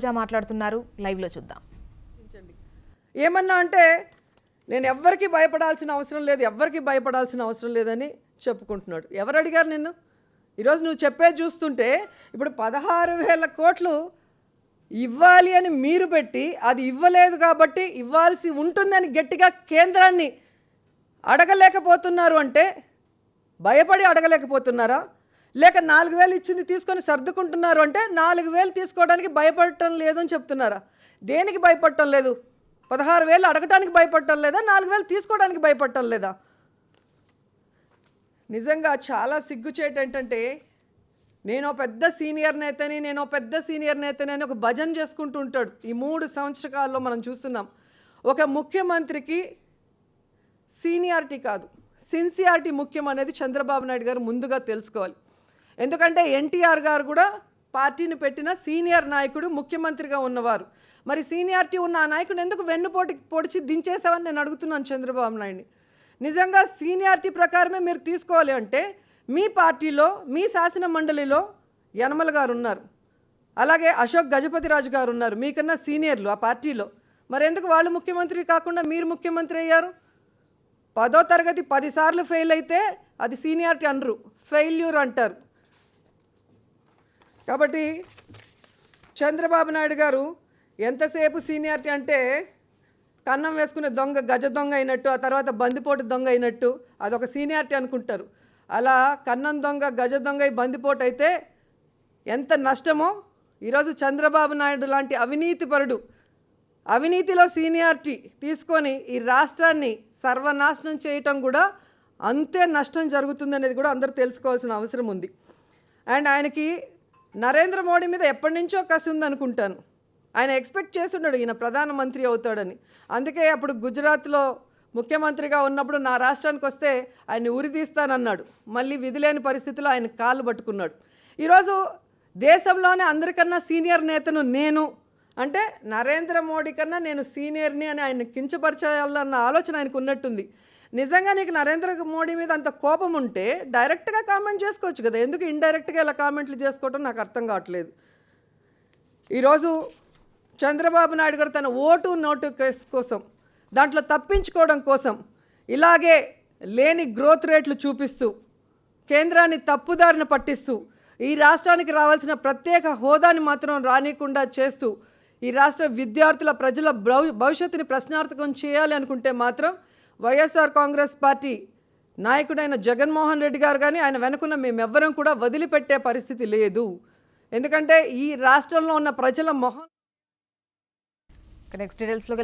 రోజా మాట్లాడుతున్నారు, లైవ్లో చూద్దాం. ఏమన్నా అంటే నేను ఎవ్వరికి భయపడాల్సిన అవసరం లేదు, ఎవ్వరికి భయపడాల్సిన అవసరం లేదని చెప్పుకుంటున్నాడు. ఎవరు అడిగారు నిన్ను? ఈరోజు నువ్వు చెప్పేది చూస్తుంటే ఇప్పుడు 16,000 కోట్లు ఇవ్వాలి అని మీరు పెట్టి అది ఇవ్వలేదు కాబట్టి ఇవ్వాల్సి ఉంటుందని గట్టిగా కేంద్రాన్ని అడగలేకపోతున్నారు అంటే భయపడి అడగలేకపోతున్నారా? లేక 4,000 ఇచ్చింది తీసుకొని సర్దుకుంటున్నారు అంటే 4,000 తీసుకోవడానికి భయపడటం లేదని చెప్తున్నారా? దేనికి భయపడటం లేదు? 16,000 అడగటానికి భయపడటం లేదా? 4,000 తీసుకోవడానికి భయపడటం లేదా? నిజంగా చాలా సిగ్గుచేటు ఏంటంటే నేను పెద్ద సీనియర్ నేతని అని ఒక భజన చేసుకుంటూ ఉంటాడు. ఈ 3 సంవత్సరాల్లో మనం చూస్తున్నాం. ఒక ముఖ్యమంత్రికి సీనియారిటీ కాదు, సిన్సియారిటీ ముఖ్యం అనేది చంద్రబాబు నాయుడు గారు ముందుగా తెలుసుకోవాలి. ఎందుకంటే ఎన్టీఆర్ గారు కూడా పార్టీని పెట్టిన సీనియర్ నాయకుడు, ముఖ్యమంత్రిగా ఉన్నవారు. మరి సీనియారిటీ ఉన్న ఆ నాయకుడు ఎందుకు పొడిచి దించేసావని నేను అడుగుతున్నాను చంద్రబాబు నాయుడిని. నిజంగా సీనియారిటీ ప్రకారమే మీరు తీసుకోవాలి అంటే మీ పార్టీలో, మీ శాసన మండలిలో యనమల గారు ఉన్నారు, అలాగే అశోక్ గజపతిరాజు గారు ఉన్నారు, మీకన్నా సీనియర్లు ఆ పార్టీలో. మరి ఎందుకు వాళ్ళు ముఖ్యమంత్రి కాకుండా మీరు ముఖ్యమంత్రి అయ్యారు? 10వ తరగతి 10 సార్లు ఫెయిల్ అయితే అది సీనియారిటీ అనరు, ఫెయిల్యూర్ అంటారు. కాబట్టి చంద్రబాబు నాయుడు గారు ఎంతసేపు సీనియారిటీ అంటే కన్నం వేసుకునే దొంగ గజ దొంగ అయినట్టు, ఆ తర్వాత బందిపోటు దొంగ అయినట్టు అదొక సీనియారిటీ అనుకుంటారు. అలా కన్నం దొంగ గజ దొంగ బందిపోటు అయితే ఎంత నష్టమో ఈరోజు చంద్రబాబు నాయుడు లాంటి అవినీతిపరుడు అవినీతిలో సీనియారిటీ తీసుకొని ఈ రాష్ట్రాన్ని సర్వనాశనం చేయటం కూడా అంతే నష్టం జరుగుతుందనేది కూడా అందరూ తెలుసుకోవాల్సిన అవసరం ఉంది. అండ్ ఆయనకి నరేంద్ర మోడీ మీద ఎప్పటి నుంచో కసి ఉందనుకుంటాను. ఆయన ఎక్స్పెక్ట్ చేస్తున్నాడు ఈయన ప్రధానమంత్రి అవుతాడని. అందుకే అప్పుడు గుజరాత్లో ముఖ్యమంత్రిగా ఉన్నప్పుడు నా రాష్ట్రానికి వస్తే ఆయన ఉరితీస్తానన్నాడు. మళ్ళీ విధిలేని పరిస్థితిలో ఆయన కాళ్ళు పట్టుకున్నాడు. ఈరోజు దేశంలోనే అందరికన్నా సీనియర్ నేతను నేను అంటే నరేంద్ర మోడీ కన్నా నేను సీనియర్ని అని ఆయన కించపరచాలన్న ఆలోచన ఆయనకు ఉన్నట్టుంది. నిజంగా నీకు నరేంద్ర మోడీ మీద అంత కోపం ఉంటే డైరెక్ట్గా కామెంట్ చేసుకోవచ్చు కదా, ఎందుకు ఇండైరెక్ట్గా ఇలా కామెంట్లు చేసుకోవటం నాకు అర్థం కావట్లేదు. ఈరోజు చంద్రబాబు నాయుడు గారు తన ఓటు నోటు కేసు కోసం, దాంట్లో తప్పించుకోవడం కోసం ఇలాగే లేని గ్రోత్ రేట్లు చూపిస్తూ కేంద్రాన్ని తప్పుదారిన పట్టిస్తూ ఈ రాష్ట్రానికి రావాల్సిన ప్రత్యేక హోదాని మాత్రం రానికుండా చేస్తూ ఈ రాష్ట్ర విద్యార్థుల ప్రజల భవిష్యత్తుని ప్రశ్నార్థకం చేయాలి అనుకుంటే మాత్రం వైఎస్ఆర్ కాంగ్రెస్ పార్టీ నాయకుడైన జగన్మోహన్ రెడ్డి గారు కానీ ఆయన వెనుకున్న మేమెవ్వరం కూడా వదిలిపెట్టే పరిస్థితి లేదు. ఎందుకంటే ఈ రాష్ట్రంలో ఉన్న ప్రజల మొహం నెక్స్ట్ డీటెయిల్స్లోకి